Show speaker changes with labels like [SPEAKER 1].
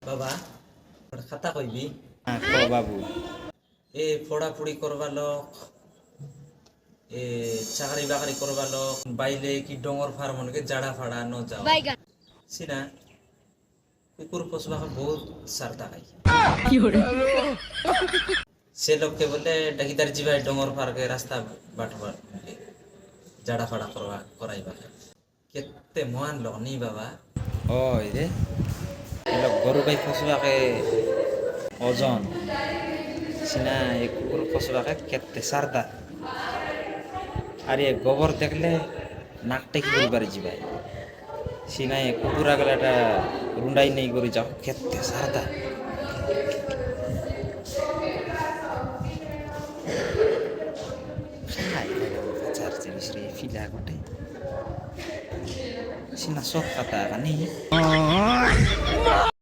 [SPEAKER 1] বাবা একটা কথা কইবি
[SPEAKER 2] বাবু
[SPEAKER 1] এ পড়াপুড়ি করবার লোক এ চাকরি বাকরি করবার লোক বাইলে কি ডঙর ফার্মনকে জাড়া ফাড়া ন যাও সিনা কুকুর পোষবাকে বহুত সারতা খাই সে লোককে বলে ডাকিদার জিবাই ডঙর ফারকে রাস্তা বাটবার জাড়া ফাড়া করবা করাইবা কেতে মহান লোক নি বাবা
[SPEAKER 2] ওই রে এলো গরু গাই ফসবাকে ওজন সিনা এ কুকুর ফসবাকে কেতে সারদা আর এ গোবর দেখলে নাকটা কি করে বাড়ি যাবাই সিনা এ কুকুর আগলে একটা রুন্ডাই নেই করে যাও কেতে সারদা খাই চার জিনিস রে ফিলা গোটে সিনা সব কথা কানি